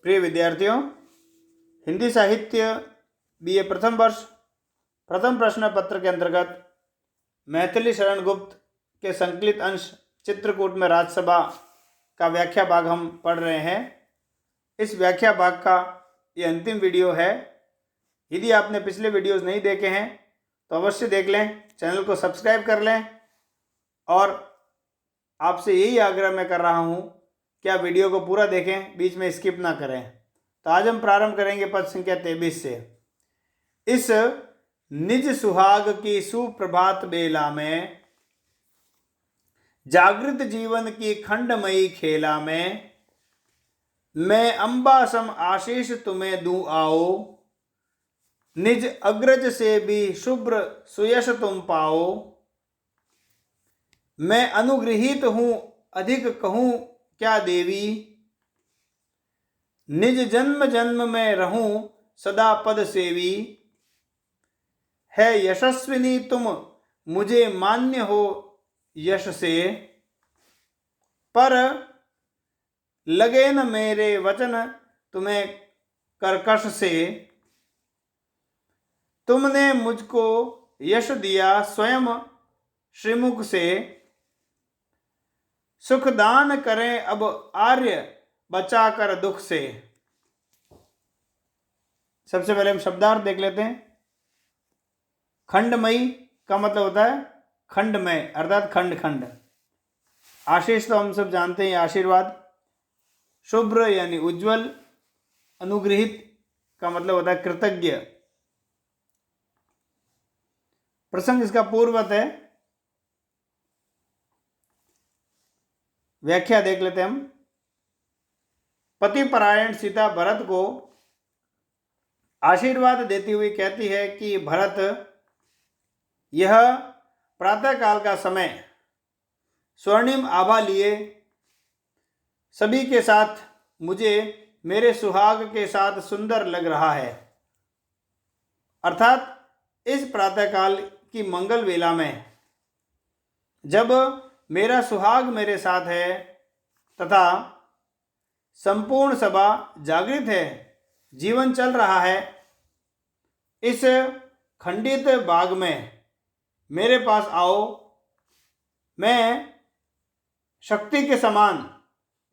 प्रिय विद्यार्थियों, हिंदी साहित्य बीए प्रथम वर्ष प्रथम प्रश्न पत्र के अंतर्गत मैथिली शरण गुप्त के संकलित अंश चित्रकूट में राजसभा का व्याख्या भाग हम पढ़ रहे हैं। इस व्याख्या भाग का ये अंतिम वीडियो है। यदि आपने पिछले वीडियोस नहीं देखे हैं तो अवश्य देख लें, चैनल को सब्सक्राइब कर लें और आपसे यही आग्रह मैं कर रहा हूँ कि आप वीडियो को पूरा देखें, बीच में स्किप ना करें। तो आज हम प्रारंभ करेंगे पद संख्या 23 से। इस निज सुहाग की सुप्रभात बेला में, जागृत जीवन की खंडमयी खेला में, मैं अम्बा सम आशीष तुम्हें दूं आओ, निज अग्रज से भी शुभ्र सुयश तुम पाओ। मैं अनुगृहीत हूं अधिक कहूं क्या देवी, निज जन्म जन्म में रहूं सदा पद सेवी। है यशस्विनी तुम मुझे मान्य हो यश से, पर लगे न मेरे वचन तुम्हें कर्कश से। तुमने मुझको यश दिया स्वयं श्रीमुख से, सुख दान करें अब आर्य बचा कर दुख से। सबसे पहले हम शब्दार्थ देख लेते हैं। खंडमयी का मतलब होता है खंडमय, अर्थात खंड खंड। आशीष तो हम सब जानते हैं, आशीर्वाद। शुभ्र यानी उज्जवल। अनुगृहित का मतलब होता है कृतज्ञ। प्रसंग इसका पूर्ववत है। व्याख्या देख लेते हैं हम। पति परायण सीता भरत को आशीर्वाद देती हुई कहती है कि भरत, यह प्रातःकाल का समय स्वर्णिम आभा लिए सभी के साथ मुझे मेरे सुहाग के साथ सुंदर लग रहा है। अर्थात इस प्रातःकाल की मंगल वेला में जब मेरा सुहाग मेरे साथ है तथा संपूर्ण सभा जागृत है, जीवन चल रहा है, इस खंडित बाग में मेरे पास आओ। मैं शक्ति के समान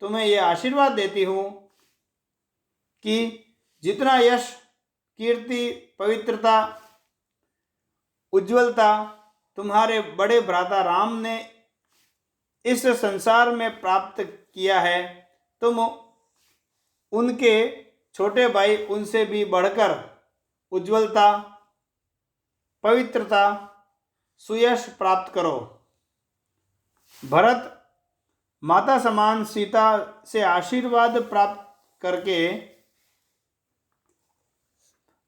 तुम्हें यह आशीर्वाद देती हूँ कि जितना यश, कीर्ति, पवित्रता, उज्ज्वलता तुम्हारे बड़े भ्राता राम ने इस संसार में प्राप्त किया है, तुम उनके छोटे भाई उनसे भी बढ़कर उज्ज्वलता, पवित्रता, सुयश प्राप्त करो। भरत माता समान सीता से आशीर्वाद प्राप्त करके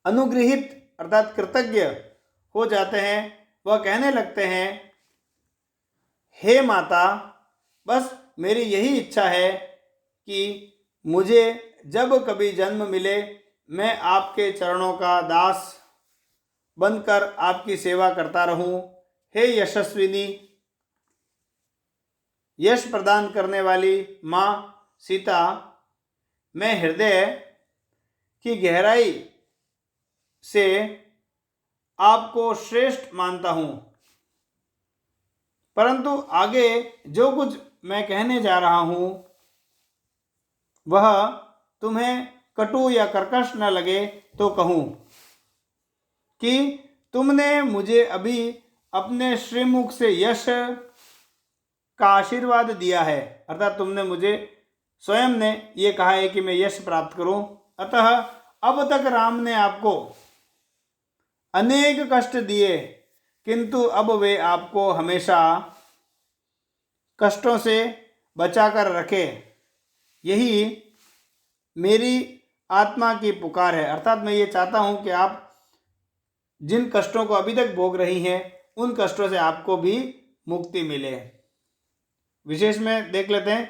अनुगृहित अर्थात कृतज्ञ हो जाते हैं। वह कहने लगते हैं, हे माता, बस मेरी यही इच्छा है कि मुझे जब कभी जन्म मिले मैं आपके चरणों का दास बनकर आपकी सेवा करता रहूं। हे यशस्विनी, यश प्रदान करने वाली माँ सीता, मैं हृदय की गहराई से आपको श्रेष्ठ मानता हूँ, परंतु आगे जो कुछ मैं कहने जा रहा हूँ वह तुम्हें कटु या कर्कश न लगे तो कहूँ कि तुमने मुझे अभी अपने श्रीमुख से यश का आशीर्वाद दिया है। अर्थात तुमने मुझे स्वयं ने ये कहा है कि मैं यश प्राप्त करूं। अतः अब तक राम ने आपको अनेक कष्ट दिए, किंतु अब वे आपको हमेशा कष्टों से बचाकर रखे, यही मेरी आत्मा की पुकार है। अर्थात मैं ये चाहता हूं कि आप जिन कष्टों को अभी तक भोग रही हैं उन कष्टों से आपको भी मुक्ति मिले। विशेष में देख लेते हैं।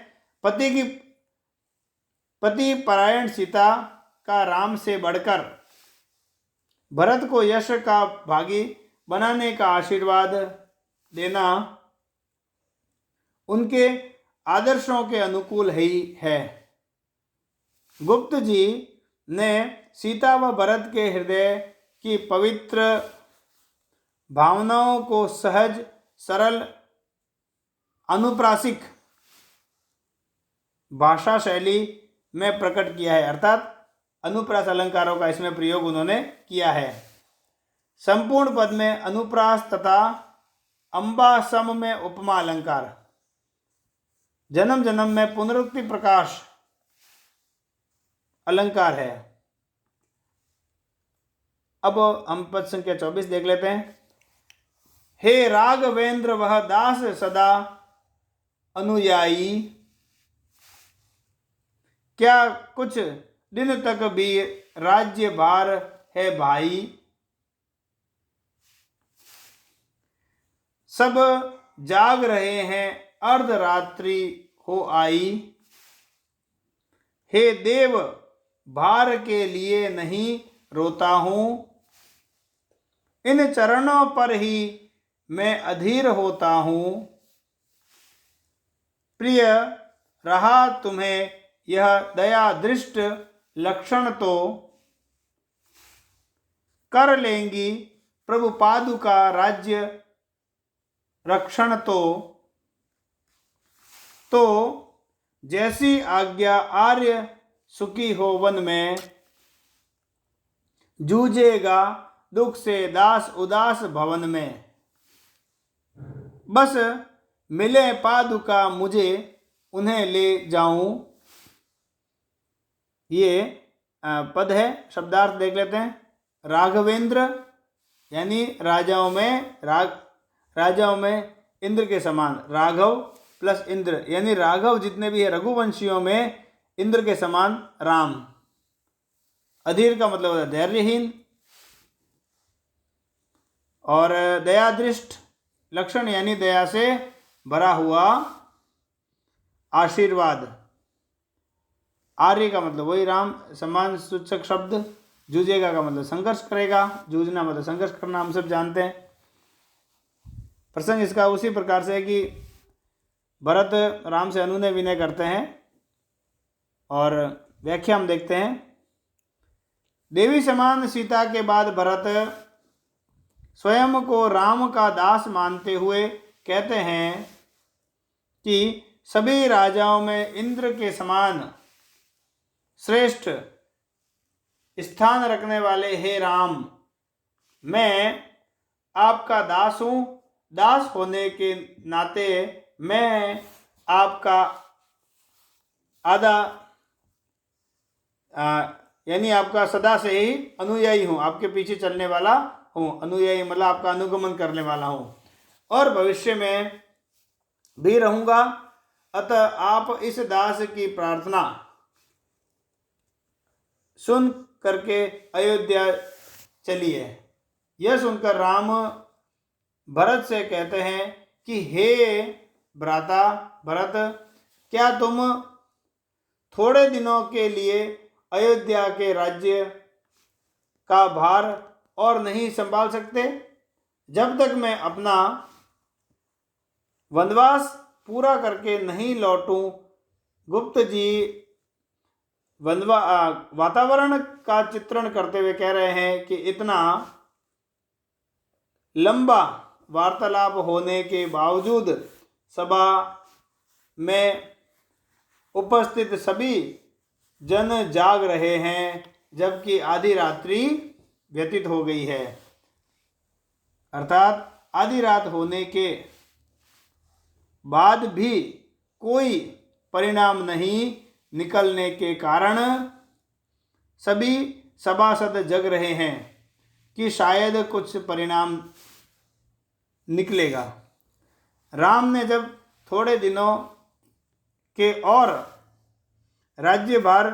पति परायण सीता का राम से बढ़कर भरत को यश का भागी बनाने का आशीर्वाद देना उनके आदर्शों के अनुकूल ही है। गुप्त जी ने सीता व भरत के हृदय की पवित्र भावनाओं को सहज, सरल, अनुप्रासिक भाषा शैली में प्रकट किया है। अर्थात अनुप्रास अलंकारों का इसमें प्रयोग उन्होंने किया है। संपूर्ण पद में अनुप्रास तथा अंबा सम में उपमा अलंकार, जन्म जन्म में पुनरुक्ति प्रकाश अलंकार है। अब हम पद संख्या 24 देख लेते हैं। हे राघवेंद्र वह दास सदा अनुयायी, क्या कुछ दिन तक भी राज्य भार है भाई। सब जाग रहे हैं अर्धरात्रि हो आई, हे देव भार के लिए नहीं रोता हूं, इन चरणों पर ही मैं अधीर होता हूं। प्रिय रहा तुम्हें यह दया दृष्ट लक्षण तो, कर लेंगी प्रभु पादुका राज्य रक्षण तो जैसी आज्ञा आर्य सुखी हो वन में, जूझेगा दुख से दास उदास भवन में। बस मिले पादुका मुझे उन्हें ले जाऊं। ये पद है, शब्दार्थ देख लेते हैं। राघवेंद्र यानी राजाओं में इंद्र के समान, राघव प्लस इंद्र यानी राघव जितने भी है रघुवंशियों में इंद्र के समान राम। अधीर का मतलब होता है धैर्यहीन, और दयादृष्ट लक्षण यानी दया से भरा हुआ आशीर्वाद। आर्य का मतलब वही राम, समान सूचक शब्द। जूझेगा का मतलब संघर्ष करेगा, जूझना मतलब संघर्ष करना, हम सब जानते हैं। प्रसंग इसका उसी प्रकार से है कि भरत राम से अनुनय विनय करते हैं, और व्याख्या हम देखते हैं। देवी समान सीता के बाद भरत स्वयं को राम का दास मानते हुए कहते हैं कि सभी राजाओं में इंद्र के समान श्रेष्ठ स्थान रखने वाले हे राम, मैं आपका दास हूँ। दास होने के नाते मैं आपका यानी आपका सदा से ही अनुयायी हूँ, आपके पीछे चलने वाला हूँ। अनुयायी मतलब आपका अनुगमन करने वाला हूँ, और भविष्य में भी रहूँगा। अतः आप इस दास की प्रार्थना सुन करके अयोध्या चलिए। यह सुनकर राम भरत से कहते हैं कि हे भ्राता भरत, क्या तुम थोड़े दिनों के लिए अयोध्या के राज्य का भार और नहीं संभाल सकते? जब तक मैं अपना वनवास पूरा करके नहीं लौटूं। गुप्त जी वातावरण का चित्रण करते हुए कह रहे हैं कि इतना लंबा वार्तालाप होने के बावजूद सभा में उपस्थित सभी जन जाग रहे हैं, जबकि आधी रात्रि व्यतीत हो गई है। अर्थात आधी रात होने के बाद भी कोई परिणाम नहीं निकलने के कारण सभी सभासद जग रहे हैं कि शायद कुछ परिणाम निकलेगा। राम ने जब थोड़े दिनों के और राज्यभार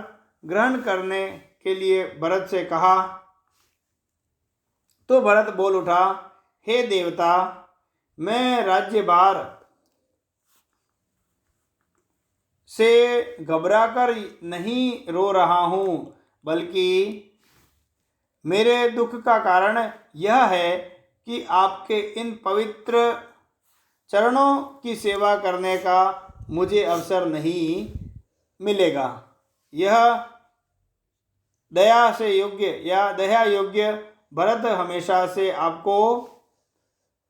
ग्रहण करने के लिए भरत से कहा, तो भरत बोल उठा, हे देवता, मैं राज्यभार से घबराकर नहीं रो रहा हूँ, बल्कि मेरे दुख का कारण यह है कि आपके इन पवित्र चरणों की सेवा करने का मुझे अवसर नहीं मिलेगा। यह दया से योग्य या दया योग्य भरत हमेशा से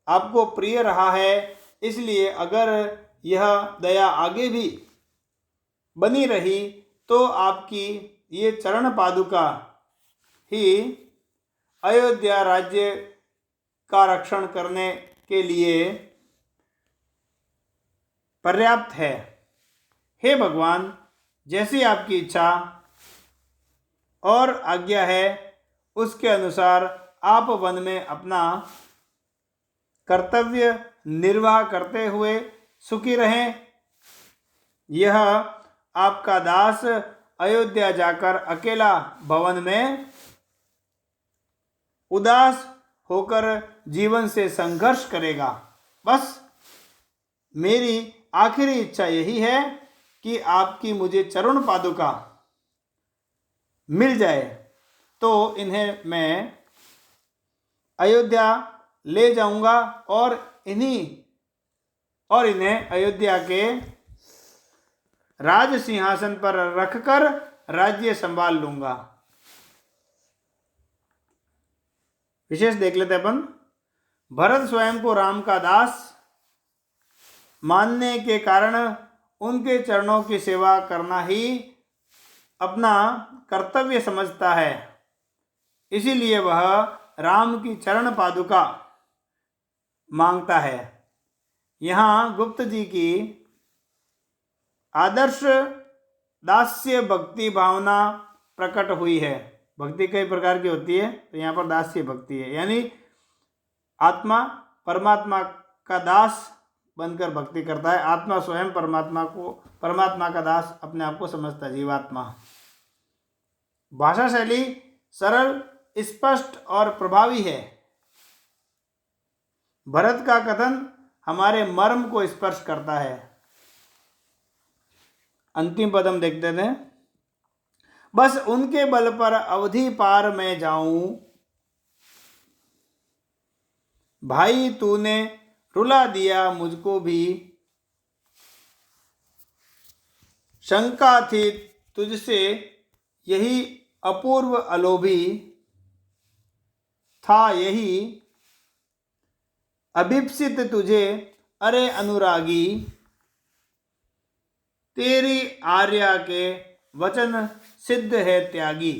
आपको प्रिय रहा है, इसलिए अगर यह दया आगे भी बनी रही तो आपकी ये चरण पादुका ही अयोध्या राज्य का रक्षण करने के लिए पर्याप्त है। हे भगवान, जैसी आपकी इच्छा और आज्ञा है उसके अनुसार आप वन में अपना कर्तव्य निर्वाह करते हुए सुखी रहें। यह आपका दास अयोध्या जाकर अकेला भवन में उदास होकर जीवन से संघर्ष करेगा। बस मेरी आखिरी इच्छा यही है कि आपकी मुझे चरण पादुका मिल जाए तो इन्हें मैं अयोध्या ले जाऊंगा और इन्हें अयोध्या के राज सिंहासन पर रखकर राज्य संभाल लूंगा। विशेष देख लेते अपन। भरत स्वयं को राम का दास मानने के कारण उनके चरणों की सेवा करना ही अपना कर्तव्य समझता है, इसीलिए वह राम की चरण पादुका मांगता है। यहाँ गुप्त जी की आदर्श दास्य भक्ति भावना प्रकट हुई है। भक्ति कई प्रकार की होती है, तो यहाँ पर दास्य भक्ति है, यानी आत्मा परमात्मा का दास बनकर भक्ति करता है। आत्मा स्वयं परमात्मा का दास अपने आप को समझता है, जीवात्मा। भाषा शैली सरल, स्पष्ट और प्रभावी है। भरत का कथन हमारे मर्म को स्पर्श करता है। अंतिम पद हम देखते थे। बस उनके बल पर अवधि पार मैं जाऊं, भाई तूने रुला दिया मुझको भी, शंका थी तुझसे यही अपूर्व अलोभी, था यही अभिप्सित तुझे अरे अनुरागी, तेरी आर्या के वचन सिद्ध है त्यागी।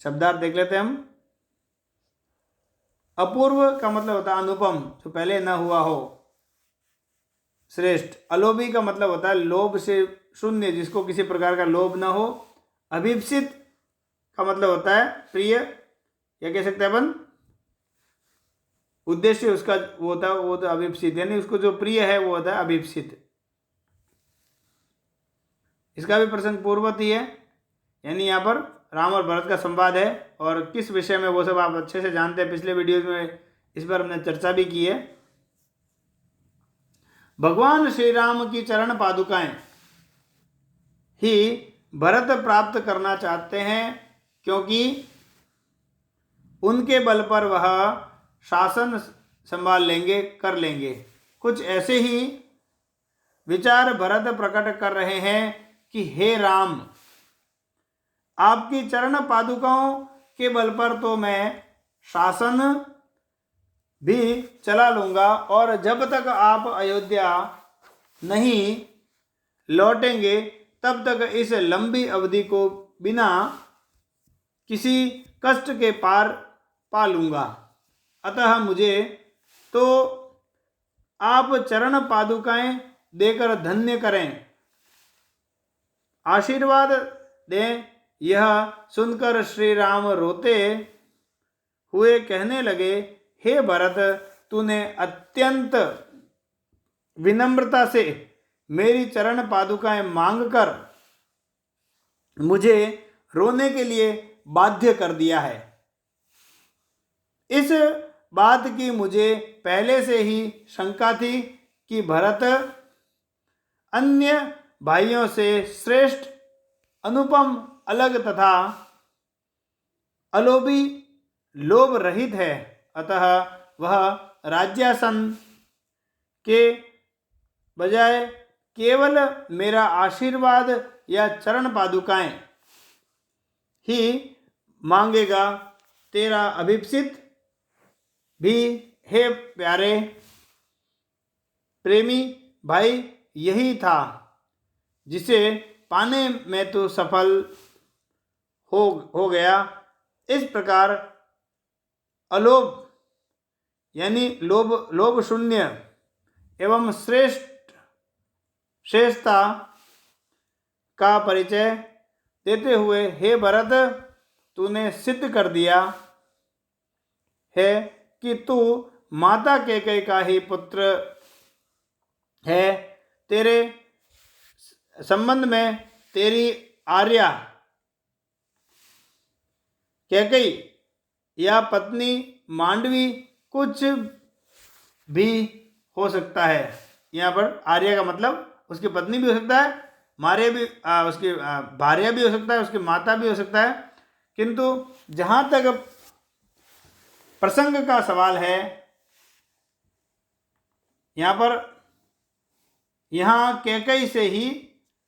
शब्दार्थ देख लेते हैं हम। अपूर्व का मतलब होता है अनुपम, जो पहले न हुआ हो, श्रेष्ठ। अलोभी का मतलब होता है लोभ से शून्य, जिसको किसी प्रकार का लोभ न हो। अभिप्सित का मतलब होता है प्रिय, या कह सकते हैं अपन उद्देश्य उसका वो होता है, वो तो अभिप्सित, यानी उसको जो प्रिय है वो होता है अभिप्सित। इसका भी प्रसंग पूर्वत ही है, यानी यहाँ पर राम और भरत का संवाद है, और किस विषय में वो सब आप अच्छे से जानते हैं। पिछले वीडियोज में इस पर हमने चर्चा भी की है। भगवान श्री राम की चरण पादुकाएं ही भरत प्राप्त करना चाहते हैं, क्योंकि उनके बल पर वह शासन संभाल लेंगे, कर लेंगे। कुछ ऐसे ही विचार भरत प्रकट कर रहे हैं कि हे राम, आपकी चरण पादुकाओं के बल पर तो मैं शासन भी चला लूंगा, और जब तक आप अयोध्या नहीं लौटेंगे तब तक इस लंबी अवधि को बिना किसी कष्ट के पार पा लूंगा। अतः मुझे तो आप चरण पादुकाएं देकर धन्य करें, आशीर्वाद दें। यह सुनकर श्री राम रोते हुए कहने लगे, हे भरत, तूने अत्यंत विनम्रता से मेरी चरण पादुकाएं मांगकर मुझे रोने के लिए बाध्य कर दिया है। इस बात की मुझे पहले से ही शंका थी कि भरत अन्य भाइयों से श्रेष्ठ, अनुपम, अलग तथा अलोभी, लोभ रहित है। अतः वह राज्यासन के बजाय केवल मेरा आशीर्वाद या चरण पादुकाएं ही मांगेगा। तेरा अभिप्सित भी हे प्यारे प्रेमी भाई यही था जिसे पाने में तू सफल हो गया। इस प्रकार अलोभ यानी लोभ शून्य एवं श्रेष्ठता का परिचय देते हुए हे भरत तूने सिद्ध कर दिया है कि तू माता कैकेयी का ही पुत्र है। तेरे संबंध में तेरी आर्या कैकेयी या पत्नी मांडवी कुछ भी हो सकता है। यहाँ पर आर्या का मतलब उसकी पत्नी भी हो सकता है, मार्या भी उसकी भार्या भी हो सकता है, उसकी माता भी हो सकता है। किंतु जहाँ तक प्रसंग का सवाल है, यहाँ कैकेयी से ही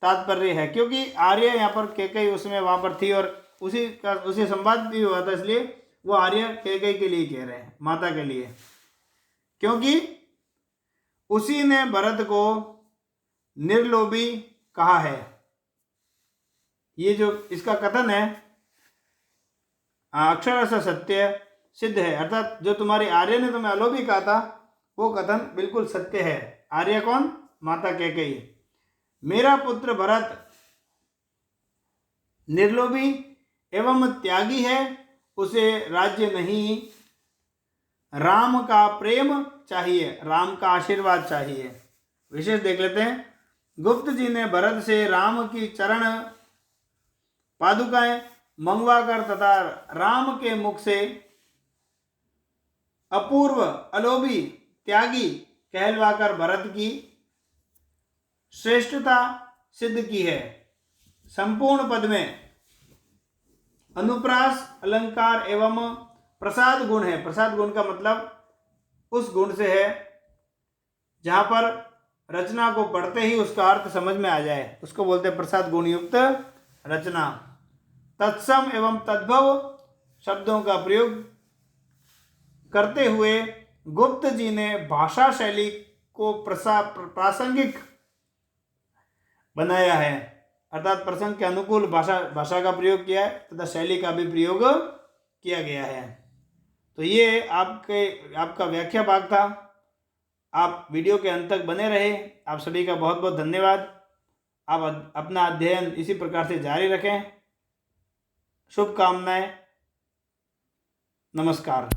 तात्पर्य है, क्योंकि आर्य यहाँ पर कैकेयी उसमें वहाँ पर थी और उसी संवाद भी हुआ था, इसलिए वो आर्य कैकेयी के लिए कह रहे हैं, माता के लिए, क्योंकि उसी ने भरत को निर्लोभी कहा है। ये जो इसका कथन है अक्षरशः सत्य सिद्ध है, अर्थात जो तुम्हारी आर्य ने तुम्हें अलोभी कहा था वो कथन बिल्कुल सत्य है। आर्य कौन? माता कैकेयी। मेरा पुत्र भरत निर्लोभी एवं त्यागी है, उसे राज्य नहीं, राम का प्रेम चाहिए, राम का आशीर्वाद चाहिए। विशेष देख लेते हैं। गुप्त जी ने भरत से राम की चरण पादुकाएं मंगवाकर तथा राम के मुख से अपूर्व अलोभी त्यागी कहलवाकर भरत की श्रेष्ठता सिद्ध की है। संपूर्ण पद में अनुप्रास अलंकार एवं प्रसाद गुण है। प्रसाद गुण का मतलब उस गुण से है जहां पर रचना को पढ़ते ही उसका अर्थ समझ में आ जाए, उसको बोलते हैं प्रसाद गुण युक्त रचना। तत्सम एवं तद्भव शब्दों का प्रयोग करते हुए गुप्त जी ने भाषा शैली को प्रासंगिक बनाया है, अर्थात प्रसंग के अनुकूल भाषा का प्रयोग किया है तथा शैली का भी प्रयोग किया गया है। तो ये आपका व्याख्या भाग था। आप वीडियो के अंत तक बने रहे। आप सभी का बहुत बहुत धन्यवाद। आप अपना अध्ययन इसी प्रकार से जारी रखें। शुभकामनाएं। नमस्कार।